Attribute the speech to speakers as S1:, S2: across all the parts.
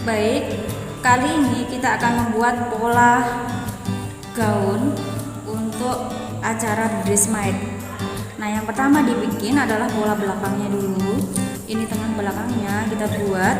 S1: Baik, kali ini kita akan membuat pola gaun untuk acara bridesmaid. Nah, yang pertama dibikin adalah pola belakangnya dulu. Ini tengah belakangnya kita buat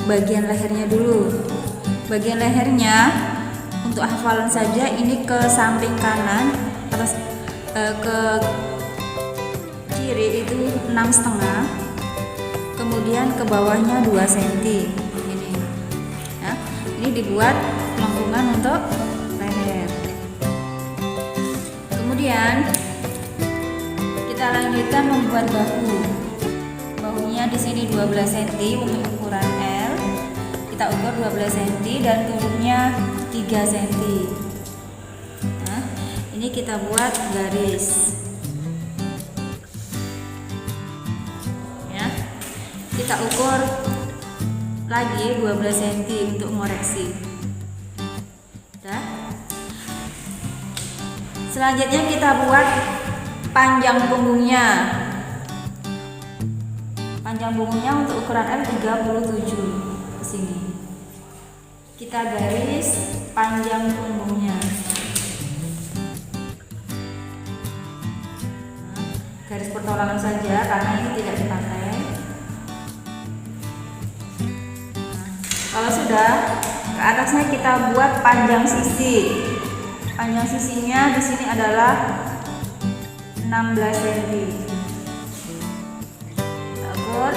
S1: bagian lehernya dulu. Bagian lehernya untuk hafalan saja, ini ke samping kanan atas ke kiri itu 6,5, kemudian ke bawahnya 2 cm. Ini dibuat lengkungan untuk leher. Kemudian kita lanjutkan membuat bahu. Bahunya di sini 12 cm untuk ukuran L. Kita ukur 12 cm dan turunnya 3 cm. Nah, ini kita buat garis. Ya. Kita ukur lagi 12 cm untuk ngoreksi. Selanjutnya kita buat panjang punggungnya. Panjang punggungnya untuk ukuran L 37 ke sini. Kita garis panjang punggungnya. Garis pertolongan saja karena ini tidak dipakai. Kalau sudah, ke atasnya kita buat panjang sisi. Panjang sisinya di sini adalah 16 cm. Kita ukur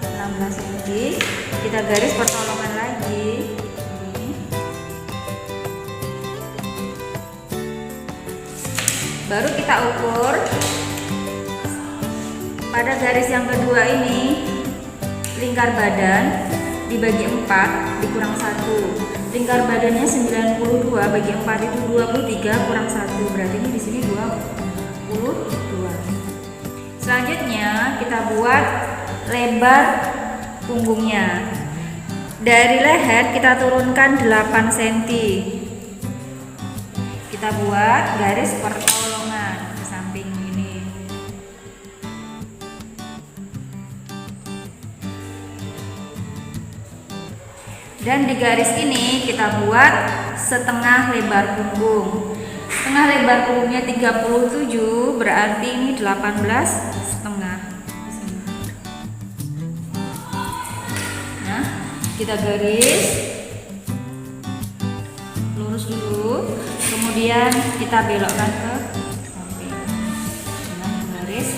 S1: 16 cm. Kita garis pertolongan lagi. Ini. Baru kita ukur pada garis yang kedua ini lingkar badan dibagi 4 dikurang 1. Lingkar badannya 92 bagi 4 itu 23 kurang 1. Berarti ini di sini 22. Selanjutnya kita buat lebar punggungnya. Dari leher kita turunkan 8 cm. Kita buat garis pertolongan ke samping ini. Dan di garis ini kita buat setengah lebar punggung. Setengah lebar punggungnya 37, berarti ini 18,5. Nah, kita garis lurus dulu, kemudian kita belokkan ke samping dengan garis.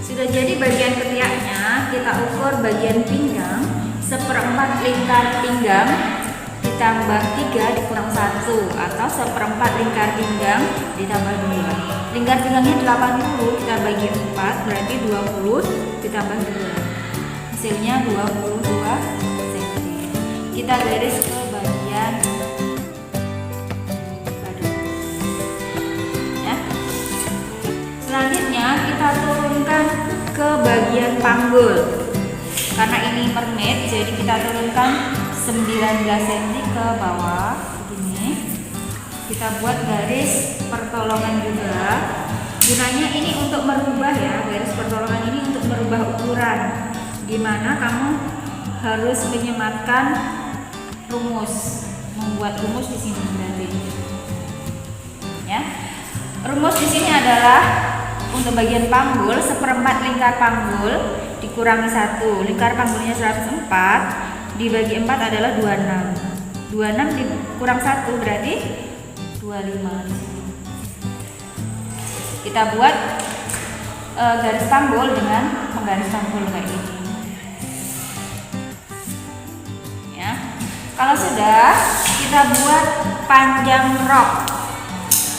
S1: Sudah jadi bagian ketiaknya, kita ukur bagian pinggang. 1/4 lingkar pinggang ditambah 3 dikurang 1, atau 1/4 lingkar pinggang ditambah 2. Lingkar pinggangnya 80, kita bagi 4 berarti 20 ditambah 2. Hasilnya 22 cm. Kita garis ke bagian badan. Ya. Selanjutnya kita turunkan ke bagian panggul. Karena ini mermaid, jadi kita turunkan 19 cm ke bawah begini. Kita buat garis pertolongan juga. Gunanya ini untuk merubah, ya, garis pertolongan ini untuk merubah ukuran. Gimana kamu harus menyematkan rumus, membuat rumus di sini berarti. Ya. Rumus di sini adalah untuk bagian panggul 1/4 lingkar panggul dikurangi 1. Lingkar panggulnya 104 dibagi 4 adalah 26. 26 dikurang 1 berarti 25 di sini. Kita buat garis panggul dengan penggaris panggul kayak gini. Ya. Kalau sudah, kita buat panjang rok.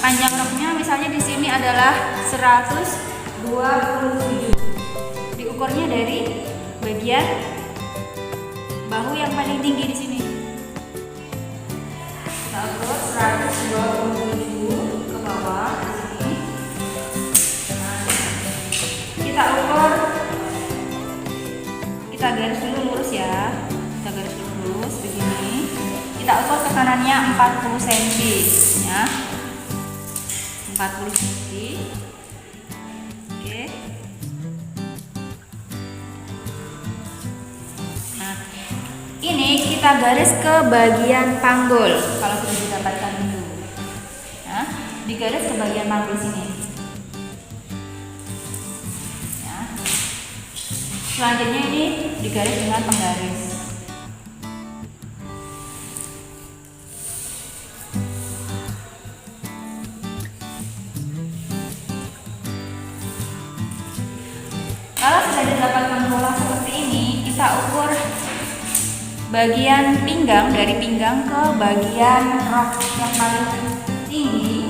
S1: Panjang roknya misalnya di sini adalah 127. Diukurnya dari bagian bahu yang paling tinggi di sini. Kita ukur 127 ke bawah di sini. Nah, kita ukur, kita garis dulu lurus, ya. Kita garis dulu lurus begini. Kita ukur ke kanannya 40 cm, ya. 40 cm. Oke. ini kita garis ke bagian panggul kalau sudah didapatkan itu. Nah, digaris ke bagian panggul sini. Ya. Selanjutnya ini digaris dengan penggaris. Kalau sudah didapatkan pola seperti ini, kita ukur bagian pinggang, dari pinggang ke bagian rok yang paling tinggi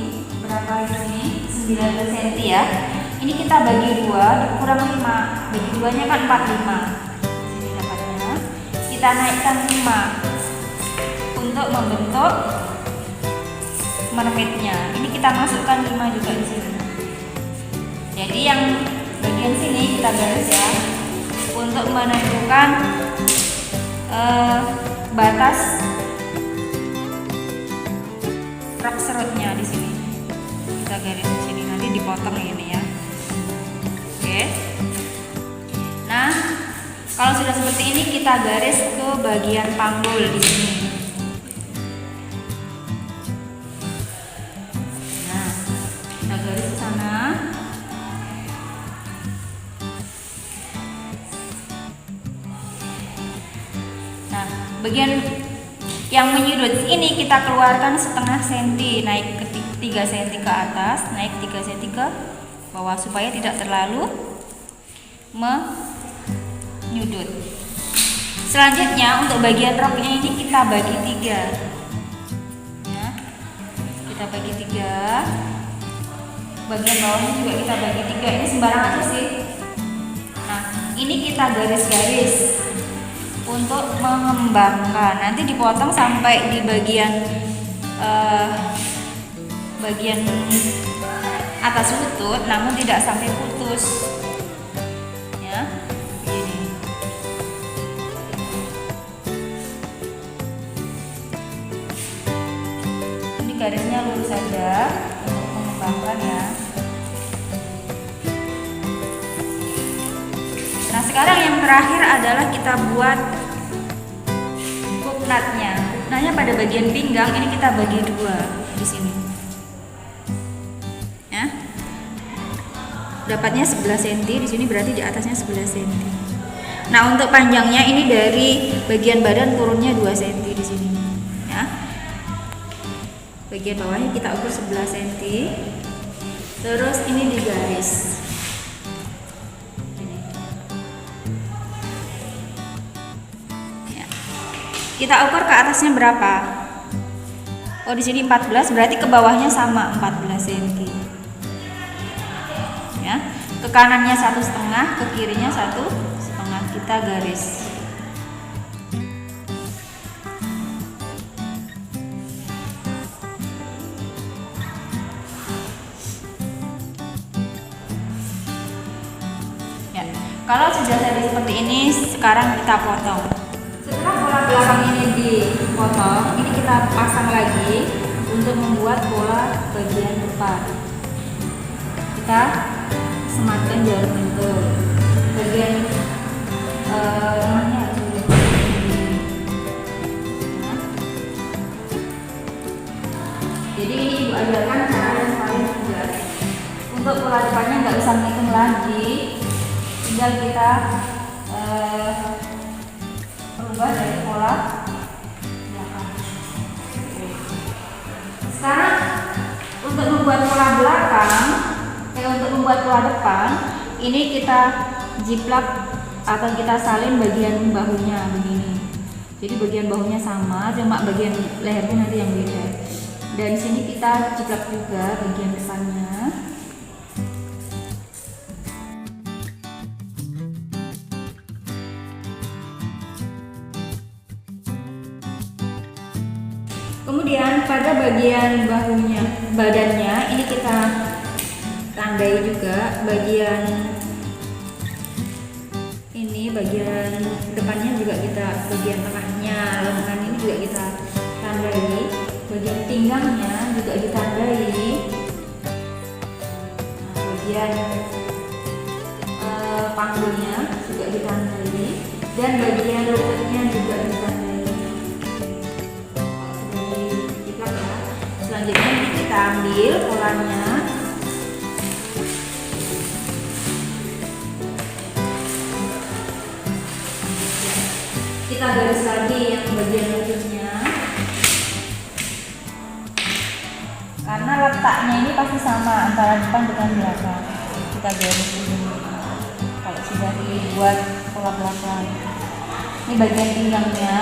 S1: berapa ini? 19 cm ya. Ini kita bagi 2, dikurang 5. Bagi 2-nya kan 45. Sini dapatnya. Kita naikkan 5 untuk membentuk mermaidnya. Ini kita masukkan 5 juga di sini. Jadi yang bagian sini kita garis ya, untuk menentukan batas rok serutnya di sini. Kita garis di sini, nanti dipotong ini ya. Oke. Nah, kalau sudah seperti ini kita garis ke bagian panggul di sini. Nah, kita garis ke sana. Nah, bagian yang menyudut ini kita keluarkan setengah senti, naik ke 3 cm ke atas, naik 3 cm ke bawah supaya tidak terlalu menyudut. Selanjutnya untuk bagian roknya ini kita bagi 3 ya, kita bagi 3. Bagian bawahnya juga kita bagi 3. Ini sembarang aja sih. Nah, ini kita garis-garis untuk mengembangkan, nanti dipotong sampai di bagian atas lutut, namun tidak sampai putus ya. Ini garisnya lurus saja untuk mengembangkan ya. Nah, sekarang yang terakhir adalah kita buat hook nutnya. Hook-nutnya pada bagian pinggang ini kita bagi 2 di sini. Ya. Dapatnya 11 cm, di sini berarti di atasnya 11 cm. Nah, untuk panjangnya ini dari bagian badan turunnya 2 cm di sini. Ya. Bagian bawahnya kita ukur 11 cm. Terus ini digaris. Kita ukur ke atasnya berapa? Oh, di sini 14, berarti ke bawahnya sama 14 cm. Ya, ke kanannya 1,5, ke kirinya 1,5. Kita garis. Ya, kalau sudah jadi seperti ini, sekarang kita potong. Setelah pola belakang ini dipotong, ini kita pasang lagi untuk membuat pola bagian depan. Kita sematkan jarum itu bagian tengahnya. Jadi ini Ibu ajarkan cara yang paling mudah. Untuk pola depannya nggak usah menghitung lagi, tinggal kita berubah dari pola belakang. Sekarang untuk membuat pola belakang, untuk membuat pola depan, ini kita jiplak atau kita salin bagian bahunya begini. Jadi bagian bahunya sama, cuma bagian lehernya nanti yang beda. Dan sini kita jiplak juga bagian depannya. Kemudian pada bagian badannya ini kita tandai juga bagian ini, bagian depannya juga kita, bagian tengahnya, lengan ini juga kita tandai, bagian pinggangnya juga ditandai, nah, bagian panggulnya juga ditandai, dan bagian lututnya juga ditandai. kita ambil polanya. Kita garis lagi yang bagian ujungnya, karena letaknya ini pasti sama antara depan dengan belakang. Kita garis dulu kalau sudah dibuat pola belakang. Ini bagian pinggangnya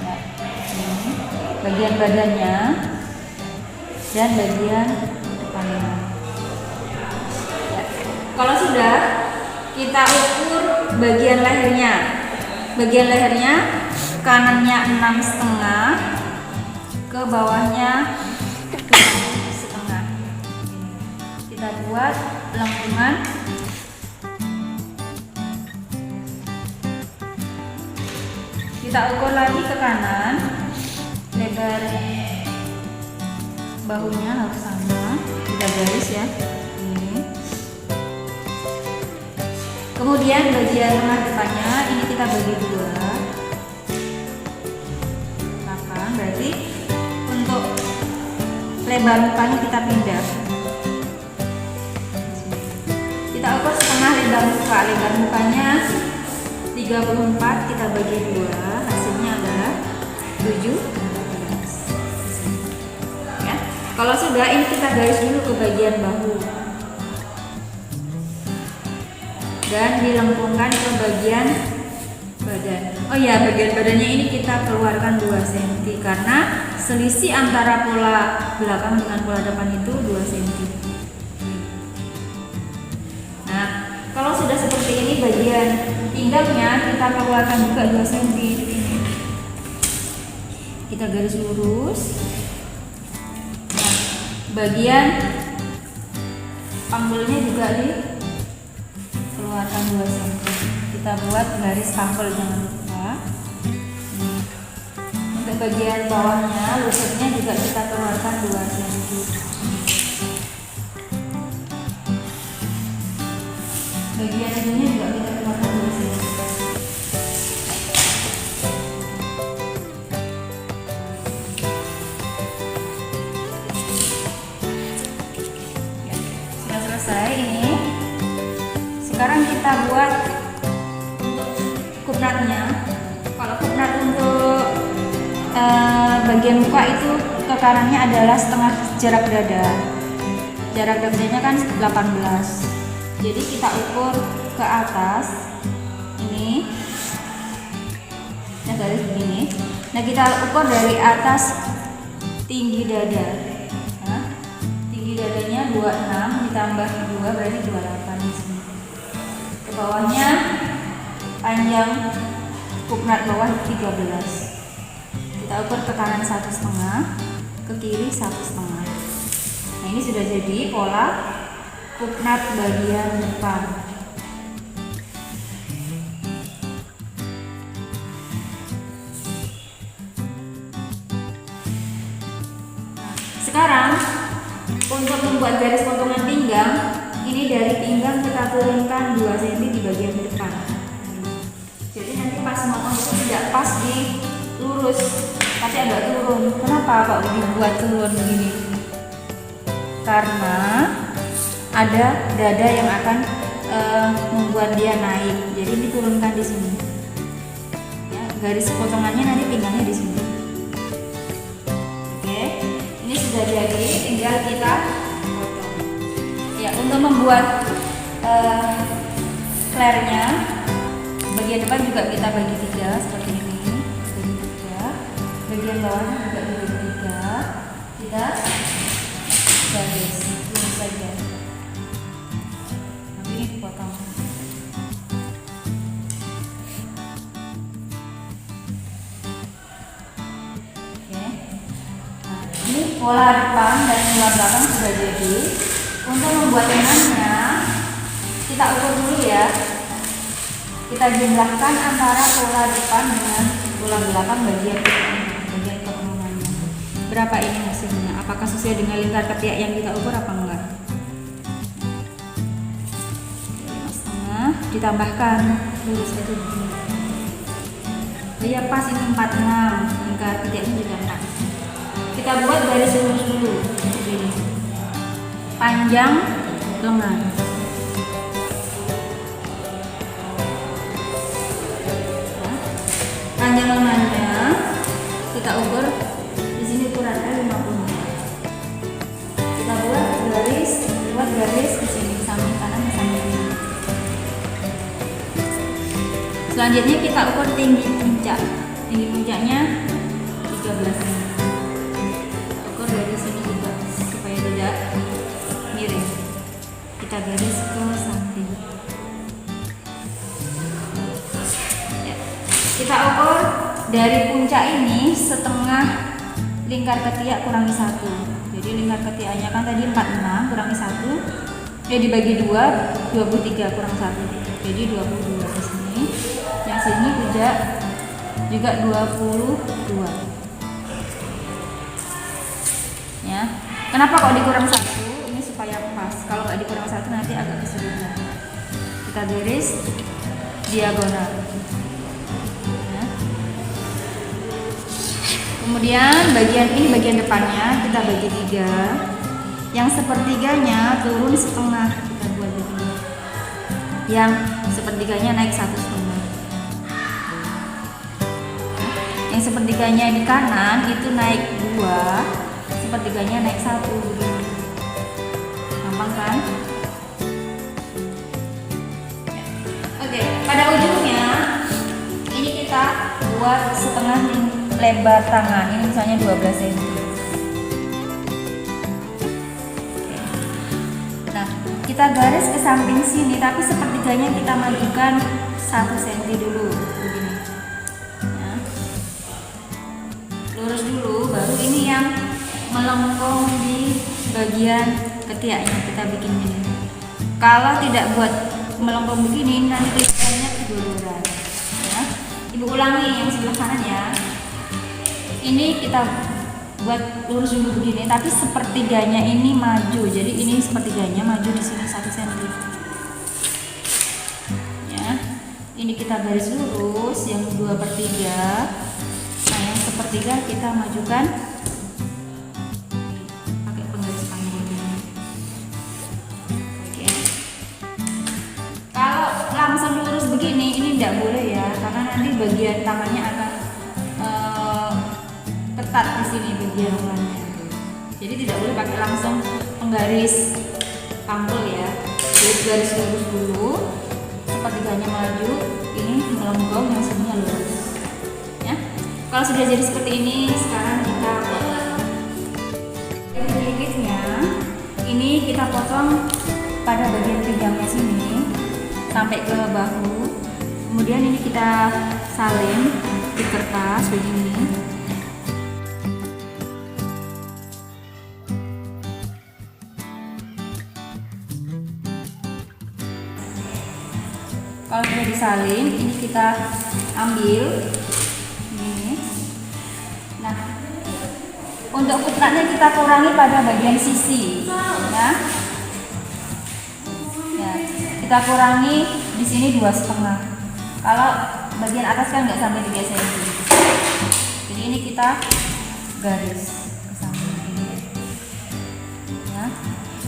S1: ya, ini bagian badannya dan bagian depannya ya. Kalau sudah, kita ukur bagian lehernya. Bagian lehernya kanannya 6,5, ke bawahnya 7,5. Kita buat lengkungan. Kita ukur lagi ke kanan. Lebar bahunya harus sama. Kita garis ya. Ini. Kemudian bagian tengah depannya ini kita bagi 2. 8. Berarti untuk lebar mukanya kita pindah. Kita ukur setengah lebar muka. Lebar mukanya 34, kita bagi 2, hasilnya adalah 17. Ya. Kalau sudah, ini kita garis dulu ke bagian bahu dan dilengkungkan ke bagian badan. Oh ya, bagian badannya ini kita keluarkan 2 cm karena selisih antara pola belakang dengan pola depan itu 2 cm. Nah, kalau sudah seperti ini, bagian pinggangnya kita keluarkan juga 2 cm ini. Kita garis lurus. Nah, bagian panggulnya juga dikeluarkan 2 cm. Kita buat garis panggul, jangan lupa. Untuk bagian bawahnya, lututnya juga kita keluarkan 2 cm. Bagian ujungnya juga kita keluarkan 2 cm. Ya, sudah selesai ini. Sekarang kita buat untuk kupnatnya. Kalau kupnat untuk bagian muka itu ke kanannya adalah setengah jarak dada. Jarak dadanya kan 18. Jadi kita ukur ke atas ini, nah garis begini. Nah, kita ukur dari atas tinggi dada. Nah, tinggi dadanya 26 ditambah 2 berarti 28 di sini. Ke bawahnya panjang kupnat bawah 13. Kita ukur ke kanan 1,5, ke kiri 1,5. Nah, ini sudah jadi pola kupnat bagian depan. Sekarang untuk membuat garis potongan pinggang, ini dari pinggang kita turunkan 2 cm di bagian depan. Jadi nanti pas motong itu tidak pas di lurus, tapi agak turun. Kenapa Pak dibuat turun begini? Karena ada dada yang akan membuat dia naik, jadi diturunkan di sini. Ya, garis potongannya nanti pinggangnya di sini. Oke, ini sudah jadi, tinggal kita potong. Ya, untuk membuat flare-nya, bagian depan juga kita bagi 3 seperti ini. Bagi 3. Bagian bawahnya juga dibagi 3. Kita garis lurus saja. Ini dipotong. Oke. Nah, ini pola depan dan pola belakang sudah jadi. Untuk membuat lengannya, kita ukur dulu ya. Kita jumlahkan antara pola depan dengan pola belakang bagian kepenungannya. Berapa ini hasilnya? Apakah sesuai dengan lingkar ketiak yang kita ukur apa enggak? Ditambahkan lurus aja begini. Dia pas ini 46, lingkar ketiaknya juga 4. kita buat garis lurus dulu begini. Panjang lengan. Panjang lengannya kita ukur di sini ukurannya 50. Kita buat garis di sini samping kanan dan samping kiri. Selanjutnya kita ukur tinggi puncak. Tinggi puncaknya 13 cm. Kita ukur dari sini juga supaya tidak miring. Kita garis ke samping. Kita ukur dari puncak ini setengah lingkar ketiak kurangi 1. Jadi lingkar ketiaknya kan tadi 46 kurangi 1, ya dibagi 2, 23 kurang 1. Jadi 22 di sini. Yang sini juga 22. Ya. Kenapa kok dikurang 1? Ini supaya pas. Kalau nggak dikurang 1 nanti agak kesulitan. Kita garis diagonal. Kemudian bagian depannya kita bagi 3. Yang sepertiganya turun setengah, kita buat begini. Yang sepertiganya naik 1,5. Yang sepertiganya di kanan itu naik 2, sepertiganya naik 1 begini. Gampang kan? Oke, pada ujungnya ini kita buat setengah lebar tangan, ini misalnya 12 cm. Nah, kita garis ke samping sini, tapi sepertiganya kita majukan 1 cm dulu, begini. Ya. Lurus dulu, baru ini yang melengkung di bagian ketiaknya kita bikin ini. Kalau tidak buat melengkung begini, nanti kelihatannya keduluran. Ya. Ibu ulangi yang sebelah kanan ya. Ini kita buat lurus dulu begini, tapi sepertiganya ini maju. Jadi ini sepertiganya maju di sini 1 cm. Ya, ini kita garis lurus yang 2/3. Nah, yang sepertiga kita majukan pakai penggaris panggul ini. Oke. Kalau langsung lurus begini, ini tidak boleh ya, karena nanti bagian tangannya akan ketat di sini bagian lengannya. Jadi tidak boleh pakai langsung penggaris panggul ya. Jadi garis lurus dulu, sepertiganya maju, ini melengkung, yang sininya lurus. Ya. Kalau sudah jadi seperti ini, sekarang kita potong. Sedikitnya, ini kita potong pada bagian pinggangnya sini sampai ke bahu. Kemudian ini kita salin di kertas begini. Kalau sudah disalin, ini kita ambil ini. Nah, untuk footnutnya kita kurangi pada bagian sisi, ya. Ya, kita kurangi di sini 2,5. Kalau bagian atas kan nggak sampai 3 cm. Jadi ini kita garis ke samping. Ya.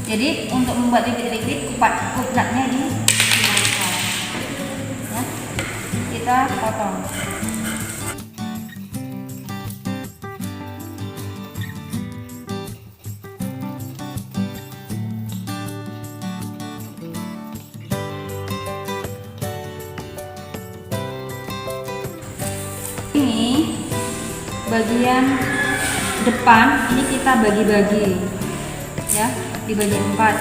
S1: Jadi untuk membuat ribit-ribit, footnutnya di kita potong. Ini bagian depan, ini kita bagi-bagi ya, dibagi 4.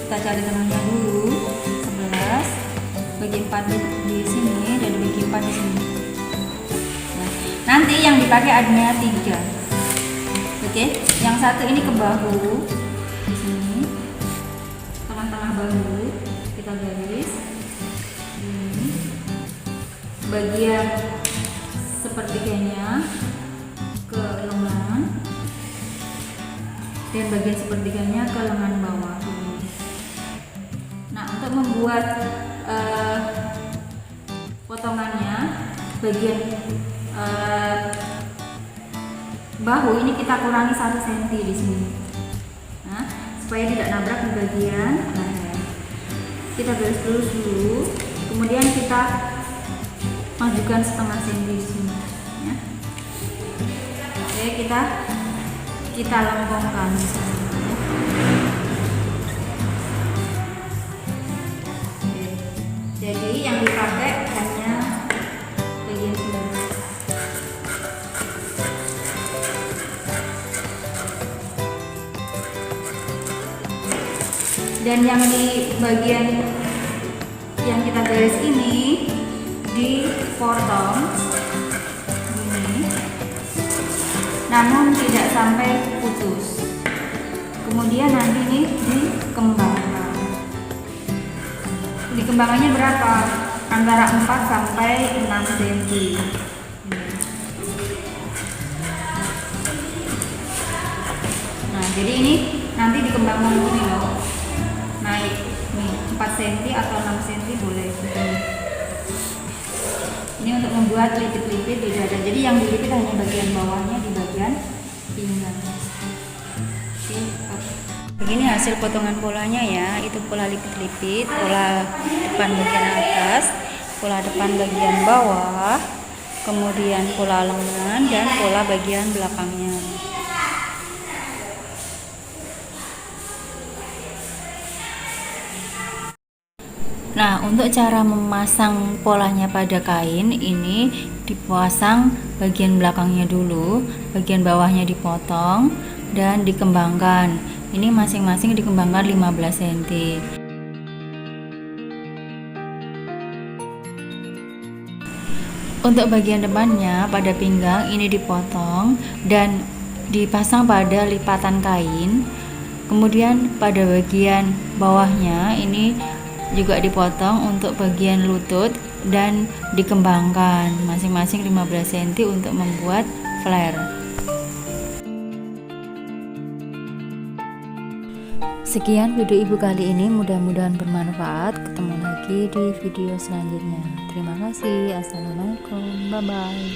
S1: Kita cari tengahnya dulu, 11. Bagi 4 di sini dan dibagi 4 di sini. Nah, nanti yang dipakai adanya 3. Oke, yang satu ini ke bahu di sini, tengah-tengah bahu kita garis. Ini bagian sepertiganya ke lengan dan bagian sepertiganya ke lengan bawah. Nah, untuk membuat potongannya bagian bahu ini kita kurangi 1 cm di sini. Nah, supaya tidak nabrak di bagian leher. Kita garis lurus dulu, kemudian kita majukan setengah senti di sini. Ya. Oke, kita lengkungkan di sini. Oke. Jadi yang dipakai hanya bagian sini. Dan yang di bagian yang kita garis ini dipotong ini, namun tidak sampai putus. Kemudian nanti ini dikembangkan. Dikembangannya berapa? Antara 4 sampai 6 cm. Nah, jadi ini nanti dikembangkan begini loh. Naik nih 4 cm atau 6 cm boleh. Ini untuk membuat lipit-lipit di dada. Jadi yang dilipit hanya bagian bawahnya, di bagian pinggang. Begini hasil potongan polanya ya. Itu pola lipit-lipit, pola depan bagian atas, pola depan bagian bawah, kemudian pola lengan dan pola bagian belakangnya. Nah, untuk cara memasang polanya pada kain ini dipasang bagian belakangnya dulu, bagian bawahnya dipotong dan dikembangkan. Ini masing-masing dikembangkan 15 cm. Untuk bagian depannya pada pinggang ini dipotong dan dipasang pada lipatan kain. Kemudian pada bagian bawahnya ini juga dipotong untuk bagian lutut dan dikembangkan masing-masing 15 cm untuk membuat flare. Sekian video ibu kali ini, mudah-mudahan bermanfaat. Ketemu lagi di video selanjutnya. Terima kasih. Assalamualaikum. Bye bye.